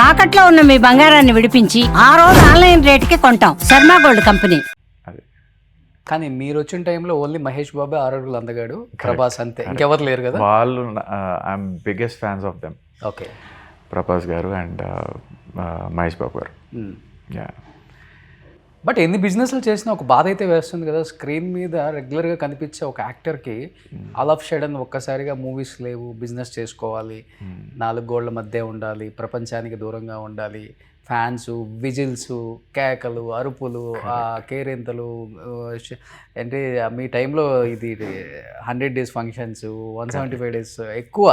తాకట్లో ఉన్న మీ బంగారాన్ని విడిపించి ఆ రోజు ఆన్లైన్ రేటుకి కొంటాం. Sharma gold company. కానీ మీరు వచ్చిన టైంలో ఓన్లీ మహేష్ బాబు, ఆరుగురు అందగాడు, ప్రభాస్ అంతే, ఇంకెవరు లేరు కదా. వాళ్ళు I'm biggest fans of them. Okay. Prabhas గారు అండ్ మహేష్ బాబు గారు. యా. బట్ ఎన్ని బిజినెస్లు చేసినా ఒక బాధ అయితే వేస్తుంది కదా. స్క్రీన్ మీద రెగ్యులర్గా కనిపించే ఒక యాక్టర్కి ఆల్ ఆఫ్ షడన్ ఒక్కసారిగా మూవీస్ లేవు, బిజినెస్ చేసుకోవాలి, నాలుగు గోళ్ల మధ్య ఉండాలి, ప్రపంచానికి దూరంగా ఉండాలి, ఫ్యాన్స్, విజిల్స్, కేకలు, అరుపులు, కేరింతలు. అంటే మీ టైంలో ఇది 100 days ఫంక్షన్స్, 175 days ఎక్కువ.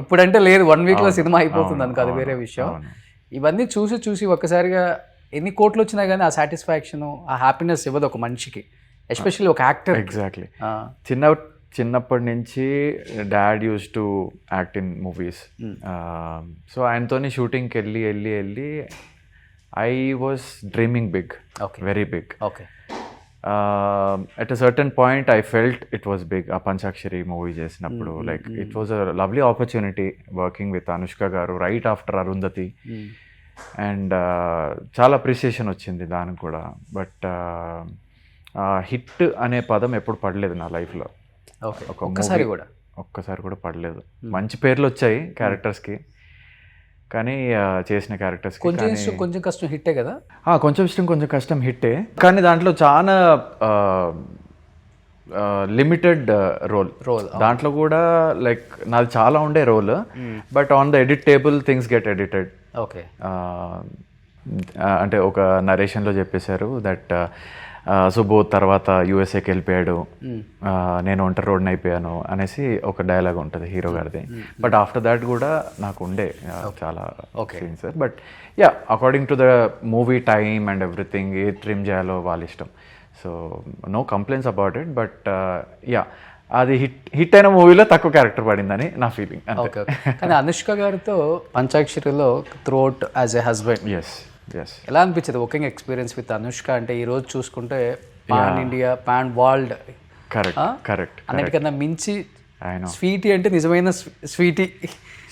ఇప్పుడంటే లేదు, 1 weekలో సినిమా అయిపోతుంది అనుకో, అది వేరే విషయం. ఇవన్నీ చూసి ఒక్కసారిగా ఎన్ని కోట్లు వచ్చినా కానీ ఆ సాటిస్ఫాక్షన్, ఆ హ్యాపీనెస్ ఇవ్వదు ఒక మనిషికి, ఎస్పెషల్లీ ఒక యాక్టర్. ఎగ్జాక్ట్లీ. చిన్నప్పటి నుంచి dad use to act in movies. So ఆయనతోని షూటింగ్కి వెళ్ళి I was dreaming big, very big. Okay. At a certain point I felt it was big. ఆ పంచాక్షరి మూవీ చేసినప్పుడు like it was a lovely opportunity working with Anushka garu right after Arundhati. And చాలా appreciation వచ్చింది దానికి కూడా. But hit అనే పదం ఎప్పుడు పడలేదు నా లైఫ్లో. ఒక్కసారి కూడా పడలేదు. మంచి పేర్లు వచ్చాయి క్యారెక్టర్స్కి, కానీ చేసిన క్యారెక్టర్స్కి కొంచెం కష్టం హిట్టే కదా. కొంచెం ఇష్టం, కొంచెం కష్టం హిట్టే. కానీ దాంట్లో చాలా లిమిటెడ్ రోల్. దాంట్లో కూడా లైక్ నాది చాలా ఉండే role, but on the edit table things get edited. Okay. అంటే ఒక నరేషన్లో చెప్పేశారు దట్ సుబోధ్ తర్వాత యూఎస్ఏకి వెళ్ళిపోయాడు, నేను ఒంటరి రోడ్ని అయిపోయాను అనేసి ఒక డైలాగ్ ఉంటుంది హీరో గారిది. బట్ ఆఫ్టర్ దాట్ కూడా నాకు ఉండే చాలా scenes. But yeah, according to the movie time and everything, ఏ ట్రిమ్ చేయాలో వాళ్ళ ఇష్టం. So no complaints about it. But yeah, అది హిట్ అయిన మూవీలో తక్కువ క్యారెక్టర్ పడిందని నా ఫీలింగ్. ఓకే. కానీ అనుష్క గారితో పంచాక్షరిలో త్రూఅవుట్ యాజ్ ఎ హస్బెండ్, ఎలా అనిపించదు వర్కింగ్ ఎక్స్పీరియన్స్ విత్ అనుష్క? అంటే ఈ రోజు చూసుకుంటే pan India, pan world, correct అన్నిటికన్నా మించి స్వీటీ అంటే నిజమైన Sweety.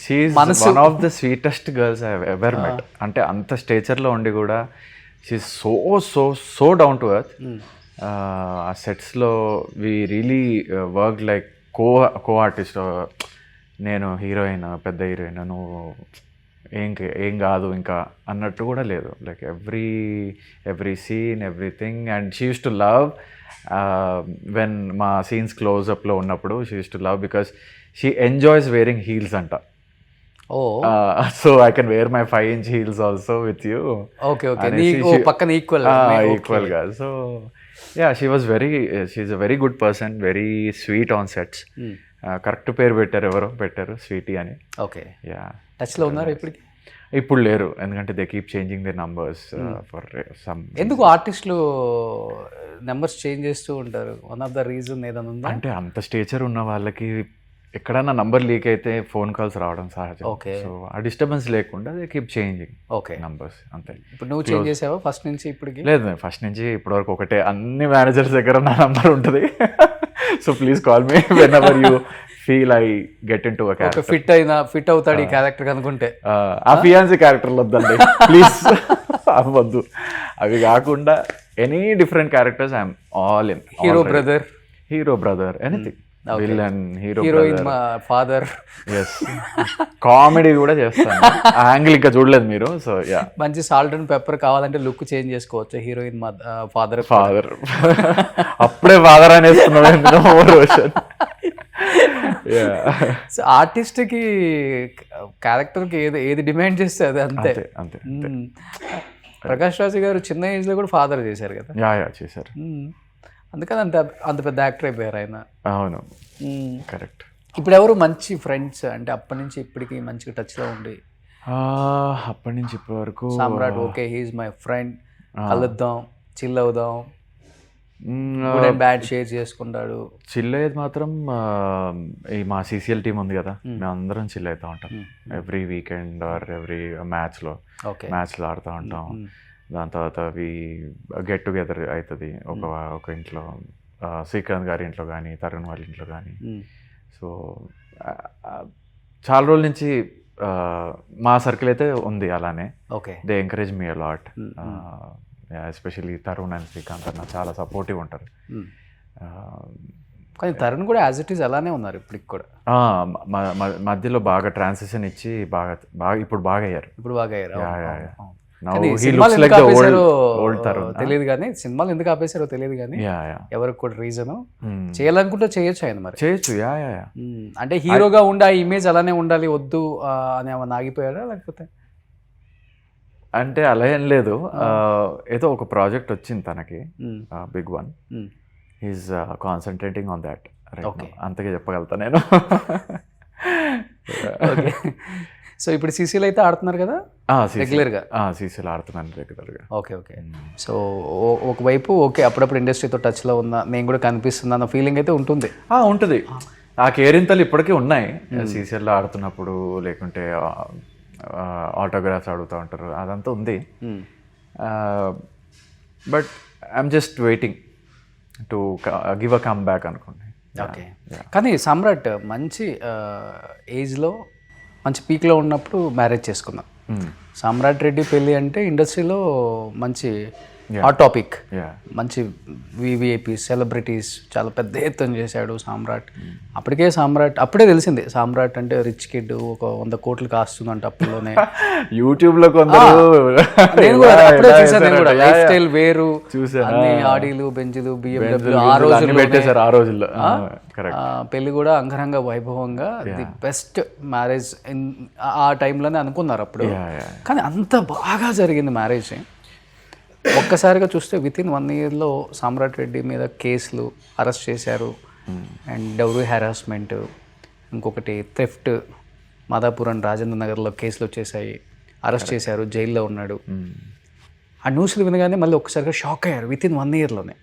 She is one of the sweetest girls I have ever met. అంటే అంత స్టేచర్లో ఉండి కూడా she is so down to earth. ఆ సెట్స్లో we really work like co artist. నేను హీరోయిన్, పెద్ద హీరోయిన్, నువ్వు ఏం కాదు ఇంకా అన్నట్టు కూడా లేదు. Like every scene, everything. And she use to love when మా సీన్స్ క్లోజ్అప్లో ఉన్నప్పుడు she use to love because she enjoys wearing heels అంట. So I can wear my 5-inch heels also with you. పక్కన ఈక్వల్గా. So yeah, she's a very good person, very sweet on sets. Correct పేరు పెట్టారు Sweety అని. Okay. Yeah. టచ్లో ఉన్నారు ఇప్పటికి? ఇప్పుడు లేరు, ఎందుకంటే they keep changing their numbers for some. ఎందుకు ఆర్టిస్టులు నెంబర్స్ చేంజ్ చేస్తూ ఉంటారు? వన్ ఆఫ్ ద రీజన్ ఏదైనా ఉందా? అంటే అంత స్టేచర్ ఉన్న వాళ్ళకి ఎక్కడన్నా నంబర్ లీక్ అయితే ఫోన్ కాల్స్ రావడం సహజం. ఓకే. సో ఆ డిస్టర్బెన్స్ లేకుండా దే కీప్ చేంజింగ్ నంబర్స్ అంతే. ఇప్పుడు నువ్వు చేంజ్ చేసావా ఫస్ట్ నుంచి ఇప్పటికి? లేదు, ఫస్ట్ నుంచి ఇప్పటి వరకు ఒకటే. అన్ని మేనేజర్స్ దగ్గర నా నంబర్ ఉంటుంది. So please call me when ever you feel I get in to a character. Fit అవుతాడు ఈ క్యారెక్టర్ అనుకుంటే. ఆ ఫియాన్సీ క్యారెక్టర్లు వద్దండి ప్లీజ్, అవ్వద్దు. అవి కాకుండా any different characters I'm all in. Hero brother anything. Villain, heroine, father. Yes, comedy కూడా చేస్తాను. ఆ యాంగిల్ ఇంకా చూడలేదు మీరు. సో యా, మంచి సాల్ట్ అండ్ పెప్పర్ కావాలంటే లుక్ చేంజ్ చేసుకోవచ్చు. హీరోయిన్ ఫాదర్ అప్పుడే ఫాదర్ అనేస్తున్నాను. రోషన్. సో ఆర్టిస్ట్కి క్యారెక్టర్కి ఏది డిమాండ్ చేస్తే అదే అంతే. ప్రకాష్ రాజ్ గారు చిన్న ఏజ్లో కూడా ఫాదర్ చేశారు కదా. యా చేశారు. అందుకని అంత పెద్ద యాక్టర్ అయిపోయారు ఆయన. అవును, కరెక్ట్. ఇప్పుడు ఎవరు మంచి ఫ్రెండ్స్ అంటే అప్పటి నుంచి ఇప్పటికి మంచిగా టచ్లో ఉండి? అప్పటి నుంచి ఇప్పటి వరకు సామ్రాట్, ఓకే, హీఈస్ మై ఫ్రెండ్, కలుద్దాం, చిల్ అవుదాం, బ్యాడ్ షేర్ చేసుకుంటాడు. చిల్ అయ్యేది మాత్రం ఈ మా CCL టీం ఉంది కదా, మేము అందరం చిల్ అవుతూ ఉంటాం. ఎవ్రీ వీకెండ్ ఆర్ ఎవ్రీ మ్యాచ్లో ఆడుతూ ఉంటాం. దాని తర్వాత అవి గెట్ టుగెదర్ అవుతుంది ఒక ఇంట్లో, శ్రీకాంత్ గారి ఇంట్లో కానీ, తరుణ్ వాళ్ళ ఇంట్లో కానీ. సో చాలా రోజుల నుంచి మా సర్కిల్ అయితే ఉంది అలానే. Okay. They encourage me a lot, especially Tarun and Srikanth అన్న చాలా సపోర్టివ్ ఉంటారు. కానీ తరుణ్ కూడా యాజ్ ఇట్ ఈస్ అలానే ఉన్నారు ఇప్పటికి కూడా. మధ్యలో బాగా ట్రాన్సిషన్ ఇచ్చి బాగా ఇప్పుడు బాగా అయ్యారు. ఇప్పుడు బాగా అయ్యారు. Now కానీ he సినిమాలు looks ఎందుకు like the ఆపేశారో old Tarun. తెలియదు, కానీ సినిమాలు ఎందుకు ఆపేశారో తెలియదు, కానీ Yeah. ఎవరికి కూడా రీజన్ చేయాలనుకుంటే చేయొచ్చు ఆయన మరి. చేయొచ్చు. అంటే హీరోగా ఉండి ఆ ఇమేజ్ అలానే ఉండాలి వద్దు అని ఏమన్నా ఆగిపోయాడా లేకపోతే? అంటే అలా ఏం లేదు, ఏదో ఒక ప్రాజెక్ట్ వచ్చింది తనకి, big one. He's concentrating on that. అంతగా చెప్పగలుగుతా నేను. ఓకే. సో ఇప్పుడు సీసీలో అయితే ఆడుతున్నారు కదా రెగ్యులర్గా? సీసీలో ఆడుతున్నాను రెగ్యులర్గా. ఓకే. సో ఒకవైపు ఓకే, అప్పుడప్పుడు ఇండస్ట్రీతో టచ్లో ఉన్నా, నేను కూడా కనిపిస్తున్నా అన్న ఫీలింగ్ అయితే ఉంటుంది. ఉంటుంది. ఆ కేరింతలు ఇప్పటికీ ఉన్నాయి. సీసీలో ఆడుతున్నప్పుడు లేకుంటే ఆటోగ్రాఫ్స్ అడుగుతూ ఉంటారు, అదంతా ఉంది. But I'm just waiting to give a come back అనుకోండి. ఓకే. కానీ సమ్రాట్ మంచి ఏజ్లో మంచి పీక్లో ఉన్నప్పుడు మ్యారేజ్ చేసుకున్నాం. సమ్రాట్ రెడ్డి పెళ్ళి అంటే ఇండస్ట్రీలో మంచి హాట్ టాపిక్. మంచి వివిఐపి సెలబ్రిటీస్ చాలా పెద్ద ఎత్తున చేశాడు సామ్రాట్. అప్పుడే తెలిసింది సామ్రాట్ అంటే రిచ్ కిడ్, ఒక 100 కోట్లు కాస్తుందంట అప్పుల్లోనే. యూట్యూబ్లో కొందరు నేను కూడా అప్పుడే చూసాను. నేను కూడా లైఫ్ స్టైల్ వేరు, అన్ని ఆడీలు బెంజులు బిఎండబ్ల్యూ ఆ రోజుల్లో. పెళ్లి కూడా అంగరంగ వైభవంగా, ది బెస్ట్ మ్యారేజ్ ఆ టైంలోనే అనుకున్నారు అప్పుడు. కానీ అంత బాగా జరిగింది మ్యారేజ్. ఒక్కసారిగా చూస్తే వితిన్ 1 ఇయర్లో సామ్రాట్ రెడ్డి మీద కేసులు, అరెస్ట్ చేశారు. అండ్ డౌరీ హెరాస్మెంట్, ఇంకొకటి థెఫ్ట్, మాదాపురం రాజేంద్ర నగర్లో కేసులు వచ్చేసాయి, అరెస్ట్ చేశారు, జైల్లో ఉన్నాడు. ఆ న్యూస్లు వినగానే మళ్ళీ ఒక్కసారిగా షాక్ అయ్యారు వితిన్ 1 ఇయర్లోనే.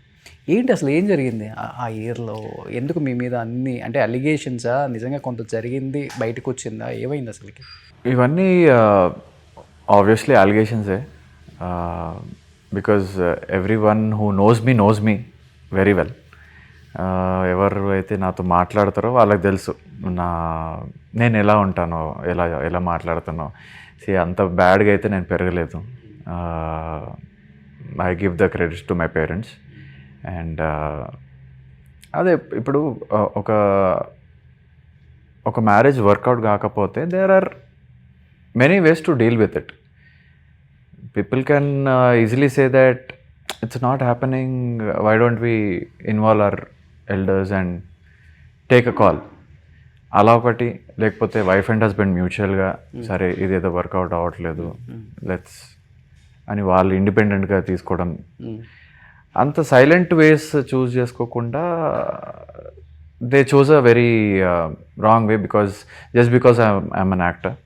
ఏంటి అసలు ఏం జరిగింది ఆ ఇయర్లో? ఎందుకు మీ మీద అన్ని అంటే అలిగేషన్సా, నిజంగా కొంత జరిగింది బయటకు వచ్చిందా, ఏమైంది అసలుకి? ఇవన్నీ ఆబ్వియస్లీ అలిగేషన్సే. Because everyone who knows me very well. ఎవరు అయితే నాతో మాట్లాడతారో వాళ్ళకి తెలుసు నేను ఎలా ఉంటానో, ఎలా మాట్లాడుతానో. అంత బ్యాడ్గా అయితే నేను పెరగలేదు. I give the credits to my parents. And అదే ఇప్పుడు ఒక మ్యారేజ్ వర్కౌట్ కాకపోతే there are many ways to deal with it. People can easily say that it's not happening, why don't we involve our elders and take a call. అలా ఒకటి, లేకపోతే wife and husband మ్యూచువల్గా సరే ఇదేదో work out అవ్వట్లేదు let's అని వాళ్ళు ఇండిపెండెంట్గా తీసుకోవడం. అంత సైలెంట్ వేస్ చూస్ చేసుకోకుండా they choose a very wrong way just because I'm an actor.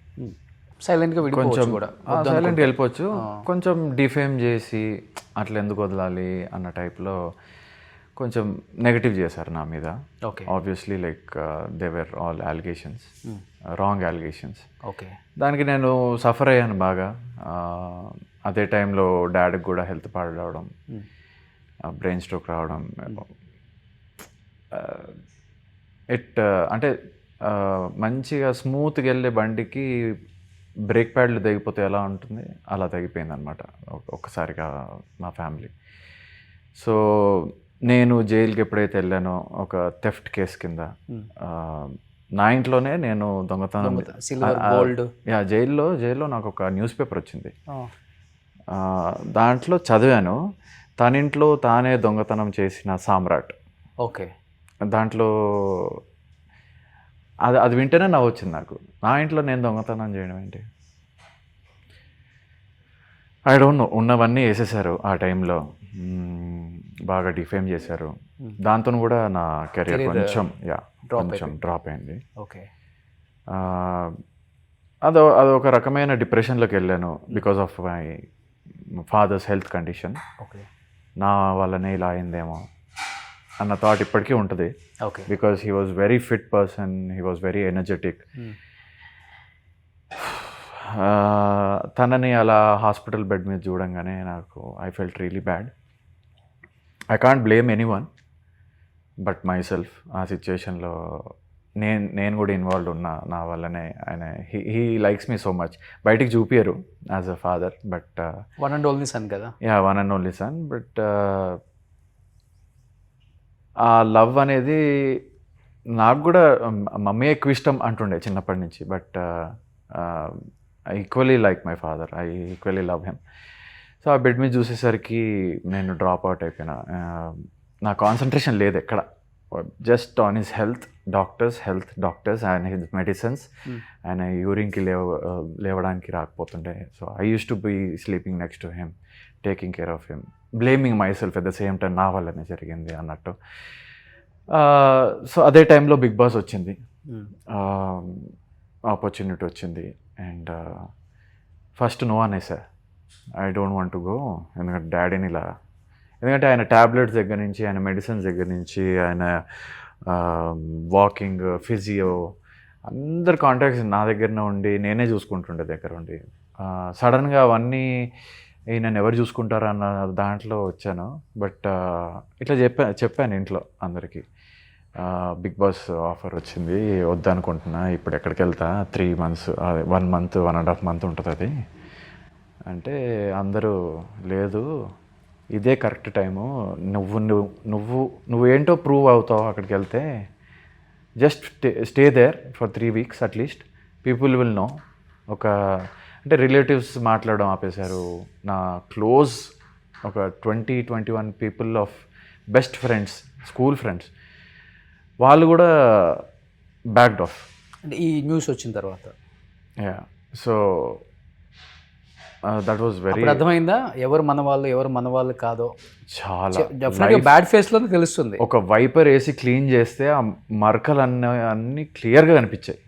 సైలెంట్గా కొంచెం కూడా సైలెంట్గా వెళ్ళిపోవచ్చు. కొంచెం డిఫేమ్ చేసి అట్లా ఎందుకు వదలాలి అన్న టైప్లో కొంచెం నెగటివ్ చేశారు నా మీద. Obviously like they were all allegations, wrong allegations. Okay. దానికి నేను సఫర్ అయ్యాను బాగా. అదే టైంలో డాడీకి కూడా హెల్త్ పాడవడం, బ్రెయిన్ స్ట్రోక్ రావడం. అంటే మంచిగా స్మూత్గా వెళ్ళే బండికి బ్రేక్ ప్యాడ్లు తెగిపోతే ఎలా ఉంటుంది అలా తెగిపోయింది అనమాట ఒక్కసారిగా మా ఫ్యామిలీ. సో నేను జైలుకి ఎప్పుడైతే వెళ్ళానో ఒక థెఫ్ట్ కేసు కింద నా ఇంట్లోనే నేను దొంగతనం, జైల్లో నాకు ఒక న్యూస్ పేపర్ వచ్చింది. దాంట్లో చదివాను తన ఇంట్లో తానే దొంగతనం చేసిన సామ్రాట్. ఓకే. దాంట్లో అది వింటేనే నవ్వు వచ్చింది నాకు. నా ఇంట్లో నేను దొంగతనం చేయడం ఏంటి? I don't know. ఉన్నవన్నీ వేసేసారు ఆ టైంలో, బాగా డిఫేమ్ చేశారు. దాంతో కూడా నా కెరీర్ కొంచెం డ్రాప్ అయింది. ఓకే. అదొక రకమైన డిప్రెషన్లోకి వెళ్ళాను because of my father's health condition. Okay. నా వల్లనే ఇలా అయిందేమో అన్న థాట్ ఇప్పటికీ ఉంటుంది. Okay. Because he was very fit person, he was very energetic. తనని అలా హాస్పిటల్ బెడ్ మీద చూడంగానే నాకు I felt really bad. I can't blame any one but my self. ఆ సిచ్యుయేషన్లో నేను కూడా ఇన్వాల్వ్ ఉన్నా నా వల్లనే. ఆయన he likes me so much. బయటికి చూపించరు as a father, but one and only sun కదా. Yeah, one and only sun. But ఆ లవ్ అనేది నాకు కూడా మమ్మీ ఎక్కువ ఇష్టం అంటుండే చిన్నప్పటి నుంచి. But I equally like my father, I equally love him. So ఆ బెడ్ మీద చూసేసరికి నేను డ్రాప్ అవుట్ అయిపోయినా. నా కాన్సన్ట్రేషన్ లేదు ఎక్కడ, just on his health, doctors and his medicines. ఆయన యూరిన్కి లేవడానికి రాకపోతుండే. So I use to be sleeping next to him, taking care of him, blaming myself at the same time, నా వల్లనే జరిగింది అన్నట్టు. సో అదే టైంలో బిగ్ బాస్ వచ్చింది, ఆపర్చునిటీ వచ్చింది. అండ్ ఫస్ట్ నో అనేసా, I don't want to go. ఎందుకంటే డాడీని ఇలా, ఎందుకంటే ఆయన ట్యాబ్లెట్స్ దగ్గర నుంచి, ఆయన మెడిసిన్స్ దగ్గర నుంచి, ఆయన వాకింగ్, ఫిజియో, అందరు కాంటాక్ట్స్ నా దగ్గరనే ఉండి నేనే చూసుకుంటుండే దగ్గర ఉండి. సడన్గా అవన్నీ నన్ను ఎవరు చూసుకుంటారా అన్న దాంట్లో వచ్చాను. బట్ ఇట్లా చెప్పాను ఇంట్లో అందరికీ, బిగ్ బాస్ ఆఫర్ వచ్చింది, వద్దనుకుంటున్నా, ఇప్పుడు ఎక్కడికి వెళ్తా, 3 months, 1 month, 1.5 months ఉంటుంది అది అంటే, అందరూ లేదు ఇదే కరెక్ట్ టైము, నువ్వేంటో ప్రూవ్ అవుతావు అక్కడికి వెళ్తే, just stay there for 3 weeks at least, people will know. అంటే రిలేటివ్స్ మాట్లాడడం ఆపేశారు. నా క్లోజ్ ఒక 20-21 people of best friends, school friends, వాళ్ళు కూడా బ్యాక్డ్ ఆఫ్ అంటే ఈ న్యూస్ వచ్చిన తర్వాత. Yeah, so that was very, అర్థమైందా ఎవరు మన వాళ్ళు ఎవరు మన వాళ్ళు కాదో? చాలా డెఫినెట్గా బ్యాడ్ ఫేస్లోనే తెలుస్తుంది. ఒక వైపర్ వేసి క్లీన్ చేస్తే ఆ మరకలు అన్నీ క్లియర్గా కనిపించాయి.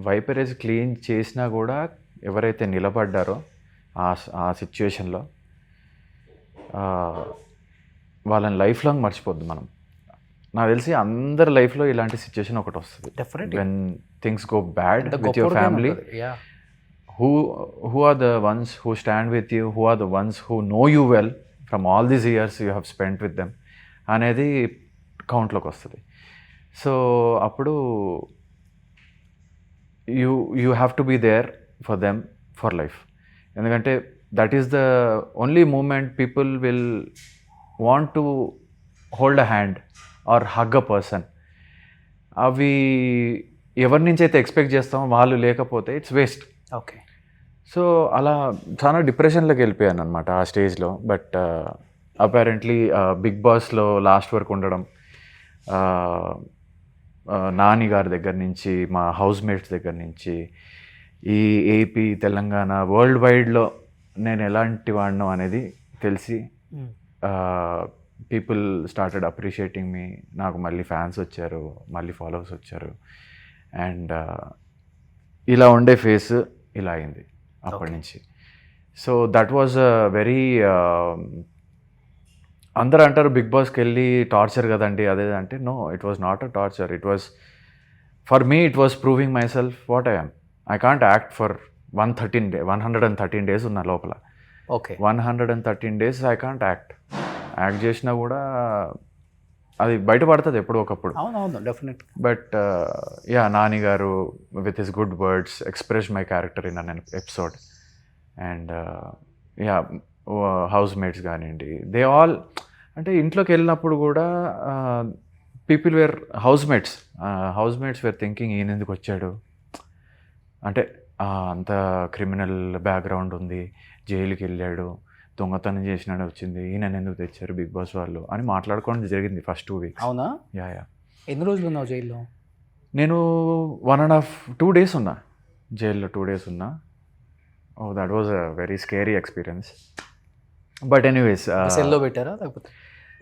వైపర్ వేసి క్లీన్ చేసినా కూడా ఎవరైతే నిలబడ్డారో ఆ సిచ్యువేషన్లో, వాళ్ళని లైఫ్ లాంగ్ మర్చిపోద్దు మనం. నాకు తెలిసి అందరి లైఫ్లో ఇలాంటి సిచ్యువేషన్ ఒకటి వస్తుంది, definitely, when things go bad with your family. Who are the ones who stand with you, who are the ones who know you well from all these years you have spent with them అనేది కౌంట్లోకి వస్తుంది. So అప్పుడు you have to be there for them for life. ఎందుకంటే that is the only moment people will want to hold a hand or hug a person. అవి ఎవరి నుంచి అయితే expect చేస్తామో వాళ్ళు లేకపోతే ఇట్స్ వేస్ట్. ఓకే. సో అలా చాలా డిప్రెషన్లోకి వెళ్ళిపోయాను అనమాట ఆ స్టేజ్లో. బట్ అపారెంట్లీ బిగ్ బాస్లో లాస్ట్ వరకు ఉండడం, నాని గారి దగ్గర నుంచి, మా హౌస్ మేట్స్ దగ్గర నుంచి, ఈ ఏపీ, తెలంగాణ, వరల్డ్ వైడ్లో నేను ఎలాంటి వాడినో అనేది తెలిసి పీపుల్ స్టార్టెడ్ అప్రిషియేటింగ్ మీ. నాకు మళ్ళీ ఫ్యాన్స్ వచ్చారు, మళ్ళీ ఫాలోవర్స్ వచ్చారు. అండ్ ఇలా ఉండే ఫేస్ ఇలా అయింది అప్పటి నుంచి. సో దట్ వాజ్ వెరీ, అందరూ అంటారు బిగ్ బాస్కి వెళ్ళి టార్చర్ కదండి అదే అంటే, no, it was not a torture. It was for me, it was proving myself what I am. I can't act for 113 days ఉన్న లోపల. Okay, 113 days I can't act చేసినా కూడా అది బయటపడుతుంది ఎప్పుడో ఒకప్పుడు. అవునవును, definite. But yeah, Nani garu with his good words express my character in an episode. And yeah, housemates కానివ్వండి, దే ఆల్, అంటే ఇంట్లోకి వెళ్ళినప్పుడు కూడా people were housemates were thinking ఈయన ఎందుకు వచ్చాడు, అంటే అంత క్రిమినల్ బ్యాక్గ్రౌండ్ ఉంది, జైలుకి వెళ్ళాడు, దొంగతనం చేసినాడే వచ్చింది, ఈయన ఎందుకు తెచ్చారు బిగ్ బాస్ వాళ్ళు అని మాట్లాడుకోవడం జరిగింది ఫస్ట్ 2 weeks. అవునా? యా. ఎన్ని రోజులు ఉన్నావు జైల్లో? నేను 1.5-2 days ఉన్నా జైల్లో. 2 days ఉన్నా. Oh, that was a very scary experience. But anyways, సెల్లో పెట్టారా లేకపోతే?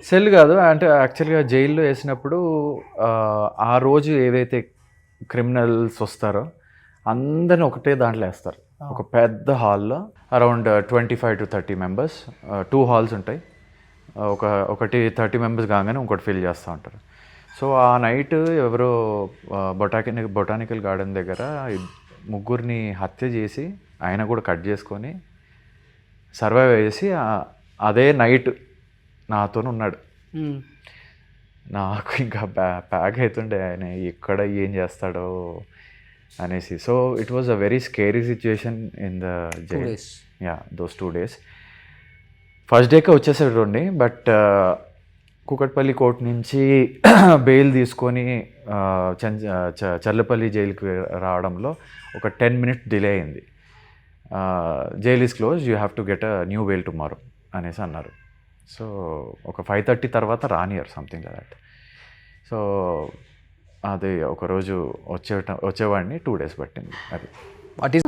సెల్ కాదు, అంటే యాక్చువల్గా జైల్లో వేసినప్పుడు ఆ రోజు ఏదైతే క్రిమినల్స్ వస్తారో అందరిని ఒకటే దాంట్లో వేస్తారు. ఒక పెద్ద హాల్లో అరౌండ్ 25 to 30 members, 2 halls ఉంటాయి. ఒకటి 30 members కాగానే ఇంకోటి ఫిల్ చేస్తూ ఉంటారు. సో ఆ నైట్ ఎవరో బొటానికల్ గార్డెన్ దగ్గర 3 హత్య చేసి ఆయన కూడా కట్ చేసుకొని సర్వైవ్ చేసి అదే నైట్ నాతో ఉన్నాడు. నాకు ఇంకా ప్యాక్ అవుతుండే ఆయన ఎక్కడ ఏం చేస్తాడో అనేసి. So it was a very scary situation in the jail. days. Yeah those 2 days. First decay వచ్చేసాడు. బట్ కూకట్పల్లి కోర్ట్ నుంచి బెయిల్ తీసుకొని చర్లపల్లి జైలుకి రావడంలో ఒక 10 minutes డిలే అయింది. Jail is close, you have to get a new bail tomorrow అనేసి అన్నారు. So ఒక 5:30 తర్వాత రానియర్ సంథింగ్ లైక్ దట్. సో అది ఒకరోజు వచ్చేవాడిని 2 days పట్టింది. అది వాట్ ఈస్